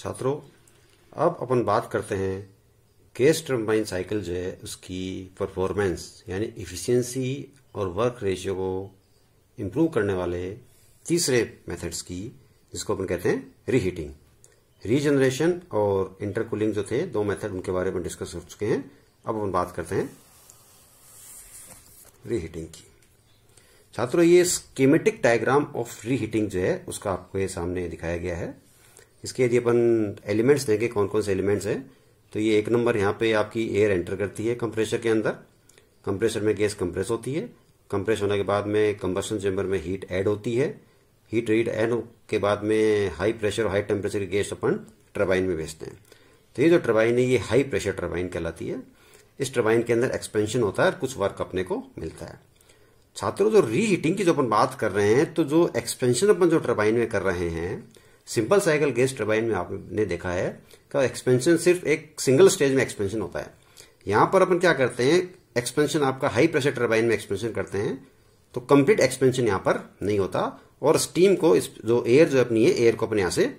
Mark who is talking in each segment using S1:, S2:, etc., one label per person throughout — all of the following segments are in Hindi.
S1: छात्रों, अब अपन बात करते हैं गैस टर्बाइन साइकिल जो है उसकी परफॉर्मेंस यानी इफिशिएंसी और वर्क रेशियो को इम्प्रूव करने वाले तीसरे मेथड्स की, जिसको अपन कहते हैं रीहीटिंग। रीजनरेशन और इंटरकूलिंग जो थे दो मेथड, उनके बारे में डिस्कस हो चुके हैं। अब अपन बात करते हैं रीहीटिंग की। छात्रों, ये स्कीमेटिक डायग्राम ऑफ रीहीटिंग जो है उसका आपको ये सामने दिखाया गया है। इसके यदि अपन एलिमेंट्स देंगे कौन कौन से एलिमेंट्स हैं, तो ये एक नंबर यहाँ पे आपकी एयर एंटर करती है कंप्रेसर के अंदर। कंप्रेसर में गैस कंप्रेस होती है। कंप्रेस होने के बाद में कंबशन चेंबर में हीट ऐड होती है। हीट ऐड के बाद में हाई प्रेशर और हाई टेम्परेचर की गैस अपन टरबाइन में भेजते हैं। तो ये जो टरबाइन है ये हाई प्रेशर टरबाइन कहलाती है। इस टरबाइन के अंदर एक्सपेंशन होता है और कुछ वर्क अपने को मिलता है। छात्रों, जो रीहीटिंग की जो अपन बात कर रहे हैं, तो जो एक्सपेंशन अपन जो टरबाइन में कर रहे हैं, सिंपल साइकिल गैस टरबाइन में आपने देखा है कि एक्सपेंशन सिर्फ एक सिंगल स्टेज में एक्सपेंशन होता है। यहां पर अपन क्या करते हैं, एक्सपेंशन आपका हाई प्रेशर टरबाइन में एक्सपेंशन करते हैं तो कंप्लीट एक्सपेंशन यहां पर नहीं होता और स्टीम को, इस जो एयर जो अपनी है, एयर को अपन यहां से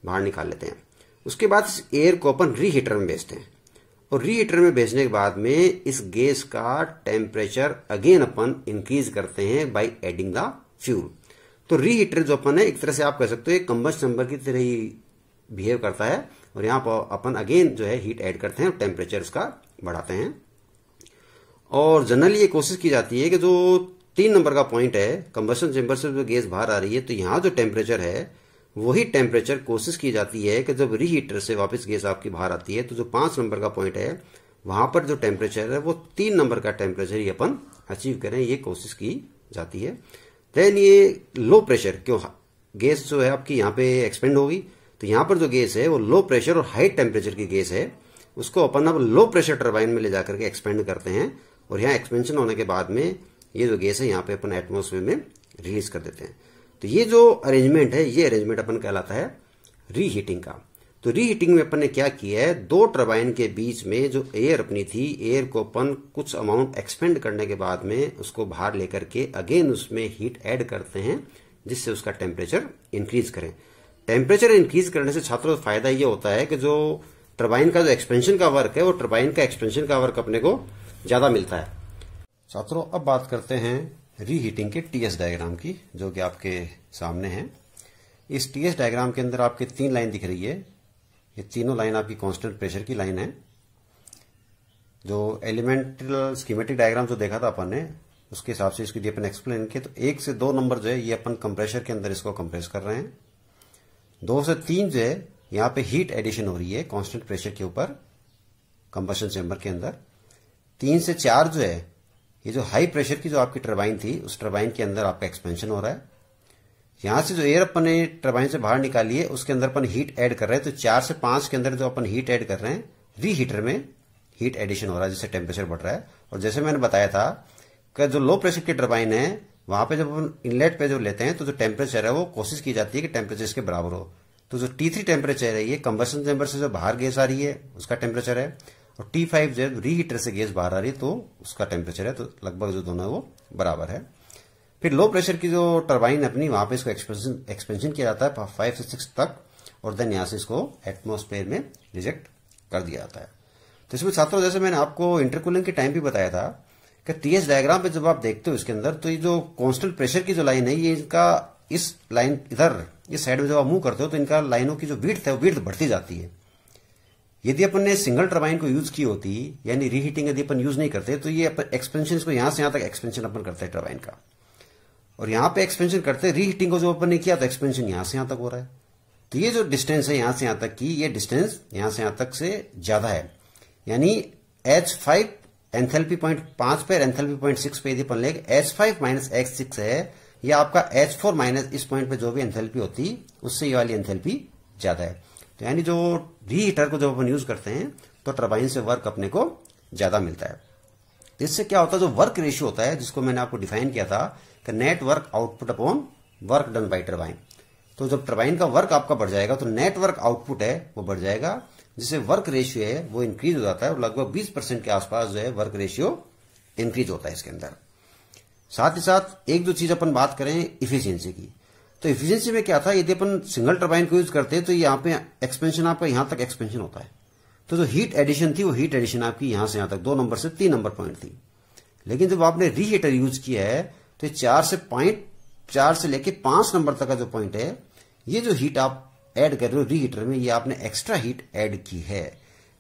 S1: बाहर निकाल लेते हैं। उसके बाद इस एयर को अपन रीहीटर में भेजते हैं और रीहीटर में भेजने के बाद में इस गैस का टेम्परेचर अगेन अपन इंक्रीज करते हैं बाय एडिंग द फ्यूल। तो रीहीटर जो अपन है, एक तरह से आप कह सकते हो कंबस्ट चेंबर की तरह ही बिहेव करता है और यहां पर अपन अगेन जो है हीट ऐड करते हैं और टेम्परेचर इसका बढ़ाते हैं। और जनरली ये कोशिश की जाती है कि जो 3 नंबर का पॉइंट है, कंबशन चेंबर से जो गैस बाहर आ रही है, तो यहां जो टेम्परेचर है वही टेम्परेचर कोशिश की जाती है कि जब रीहीटर से वापस गैस आपकी बाहर आती है तो जो 5 नंबर का पॉइंट है वहां पर जो टेम्परेचर है वो 3 नंबर का टेम्परेचर ही अपन अचीव करें, ये कोशिश की जाती है। देन ये लो प्रेशर, क्यों गैस जो है आपकी यहाँ पे एक्सपेंड होगी, तो यहाँ पर जो गैस है वो लो प्रेशर और हाई टेम्परेचर की गैस है, उसको अपन अब लो प्रेशर टरबाइन में ले जाकर के एक्सपेंड करते हैं और यहाँ एक्सपेंशन होने के बाद में ये जो गैस है यहाँ पे अपन एटमोस्फेयर में रिलीज कर देते हैं। तो ये जो अरेंजमेंट है, ये अरेंजमेंट अपन कहलाता है रीहीटिंग का। तो रीहीटिंग में अपन ने क्या किया है, दो टरबाइन के बीच में जो एयर अपनी थी, एयर को अपन कुछ अमाउंट एक्सपेंड करने के बाद में उसको बाहर लेकर के अगेन उसमें हीट ऐड करते हैं जिससे उसका टेम्परेचर इंक्रीज करें। टेम्परेचर इंक्रीज करने से छात्रों फायदा ये होता है कि जो टरबाइन का जो एक्सपेंशन का वर्क है, वो टरबाइन का एक्सपेंशन का वर्क अपने को ज्यादा मिलता है। छात्रों, अब बात करते हैं रीहीटिंग के टीएस डायग्राम की, जो कि आपके सामने है। इस टीएस डायग्राम के अंदर आपके 3 लाइन दिख रही है। ये तीनों लाइन आपकी कांस्टेंट प्रेशर की लाइन है। जो एलिमेंटल स्कीमेटिक डायग्राम जो देखा था अपन ने, उसके हिसाब से इसकी यदि अपन एक्सप्लेन किया तो 1 से 2 नंबर जो है ये अपन कंप्रेसर के अंदर इसको कंप्रेस कर रहे हैं। 2 से 3 जो है यहाँ पे हीट एडिशन हो रही है कांस्टेंट प्रेशर के ऊपर कंबशन चेंबर के अंदर। 3 से 4 जो है ये जो हाई प्रेशर की जो आपकी टरबाइन थी, उस टरबाइन के अंदर आपका एक्सपेंशन हो रहा है। यहां से जो एयर अपन ने टरबाइन से बाहर निकाली है उसके अंदर अपन हीट ऐड कर रहे हैं। तो 4 से 5 के अंदर जो अपन हीट ऐड कर रहे हैं, रीहीटर में हीट एडिशन हो रहा है जिससे टेम्परेचर बढ़ रहा है। और जैसे मैंने बताया था कि जो लो प्रेशर की टरबाइन है, वहां पे जब अपन इनलेट पे जो लेते हैं तो जो टेम्परेचर है वो कोशिश की जाती है कि टेम्परेचर इसके बराबर हो। तो जो T3 टेम्परेचर है ये कंबशन चेंबर से जो बाहर गैस आ रही है उसका टेम्परेचर है, और T5 जो रीहीटर से गैस बाहर आ रही है तो उसका टेम्परेचर है। तो लगभग जो दोनों है वो बराबर है। फिर लो प्रेशर की जो टरबाइन अपनी, वहां पे इसको एक्सपेंशन किया जाता है 5 से 6 तक, और देन यहां से इसको एटमोस्फेयर में रिजेक्ट कर दिया जाता है। तो इसमें छात्रों, जैसे मैंने आपको इंटरकूलिंग के टाइम भी बताया था कि टीएस डायग्राम पे जब आप देखते हो इसके अंदर, तो ये जो कांस्टेंट प्रेशर की जो लाइन है, ये इनका इस लाइन इधर इस साइड में जब आप मूव करते हो तो इनका लाइनों की जो विड्थ है वो विड्थ बढ़ती जाती है। यदि अपन ने सिंगल टरबाइन को यूज की होती, यानी रीहीटिंग यदि अपन यूज नहीं करते, तो ये एक्सपेंशन को यहां से यहां तक एक्सपेंशन अपन करते हैं टरबाइन का, और यहां पे एक्सपेंशन करते हैं। रीहीटिंग को जो अपन ने किया तो एक्सपेंशन यहां से यहां तक हो रहा है। तो ये जो डिस्टेंस है यहां से यहां तक की, ये डिस्टेंस यहां से यहां तक से ज्यादा है। यानी H5 एंथैल्पी पॉइंट 5 पे, एंथैल्पी पॉइंट 6 पे यदि अपन ले, H5 माइनस H6 है, या आपका H4 माइनस इस पॉइंट पे जो भी एंथैल्पी होती उससे ये वाली एंथैल्पी ज्यादा है। तो यानी जो रीहीटर को जब अपन यूज करते हैं तो टरबाइन से वर्क अपने को ज्यादा मिलता है। तो इससे क्या होता है, जो वर्क रेशियो होता है, जिसको मैंने आपको डिफाइन किया था कि net work output upon work done by turbine. तो जब टरबाइन का वर्क आपका बढ़ जाएगा तो नेट वर्क आउटपुट है वो बढ़ जाएगा, जिससे वर्क रेशियो है वो इंक्रीज हो जाता है, और लगभग 20% के आसपास जो है वर्क रेशियो इंक्रीज होता है इसके अंदर। साथ ही साथ एक जो चीज अपन बात करें इफिशियंसी की, तो इफिशियंसी में क्या था, यदि अपन सिंगल टरबाइन को यूज करते हैं तो यहाँ पे एक्सपेंशन आपका यहां तक एक्सपेंशन होता है, तो जो हीट एडिशन थी वो हीट एडिशन आपकी यहां से यहां तक 2 नंबर से 3 नंबर पॉइंट थी। लेकिन जब आपने रीहीटर यूज किया है तो 4 से लेके 5 नंबर तक का जो पॉइंट है, ये जो हीट आप ऐड कर रहे हो रीहीटर में, ये आपने एक्स्ट्रा हीट ऐड की है।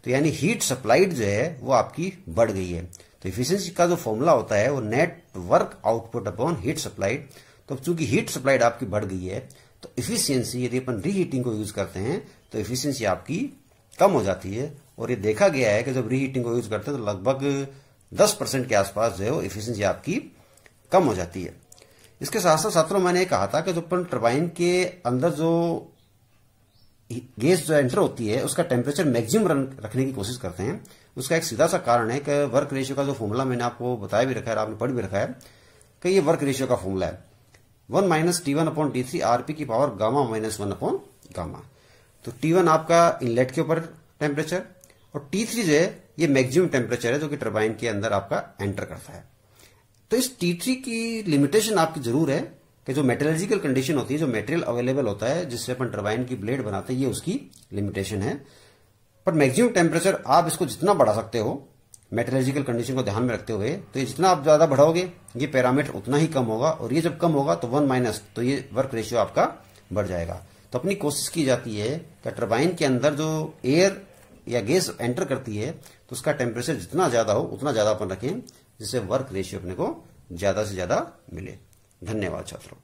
S1: तो यानी हीट सप्लाइड जो है वो आपकी बढ़ गई है। तो इफिशियंसी का जो फॉर्मूला होता है वो net work output upon heat supplied. तो चूंकि हीट सप्लाइड आपकी बढ़ गई है तो इफिशियंसी, यदि अपन रीहीटिंग को यूज करते हैं तो इफिशियंसी आपकी कम हो जाती है। और ये देखा गया है कि जब रीहीटिंग को यूज करते हैं तो लगभग 10% के आसपास जो है वो इफिशियंसी आपकी कम हो जाती है। इसके साथ साथ छात्रों मैंने कहा था कि जो अपन टरबाइन के अंदर जो गैस जो एंटर होती है उसका टेम्परेचर मैक्सिमम रखने की कोशिश करते हैं। उसका एक सीधा सा कारण है कि वर्क रेशियो का जो फॉर्मूला मैंने आपको बताया भी रखा है, आपने पढ़ भी रखा है कि ये वर्क रेशियो का फॉर्मूला है 1 - T1 अपॉन T3 RP की पावर गामा - 1 अपॉन गामा। तो T1 आपका इनलेट के ऊपर टेम्परेचर और T3 जो है ये मैक्सिमम टेम्परेचर है जो कि टरबाइन के अंदर आपका एंटर करता है। तो इस T3 की लिमिटेशन आपकी जरूर है कि जो मेटेलर्जिकल कंडीशन होती है, जो मटेरियल अवेलेबल होता है जिससे अपन टरबाइन की ब्लेड बनाते हैं, ये उसकी लिमिटेशन है। पर मैक्सिमम टेम्परेचर आप इसको जितना बढ़ा सकते हो मेटेलर्जिकल कंडीशन को ध्यान में रखते हुए, तो ये जितना आप ज्यादा बढ़ाओगे ये पैरामीटर उतना ही कम होगा, और ये जब कम होगा तो 1 - तो ये वर्क रेशियो आपका बढ़ जाएगा। तो अपनी कोशिश की जाती है कि टरबाइन के अंदर जो एयर या गैस एंटर करती है तो उसका टेम्परेचर जितना ज्यादा हो उतना ज्यादा अपन रखें, जिससे वर्क रेशियो अपने को ज्यादा से ज्यादा मिले। धन्यवाद छात्रों।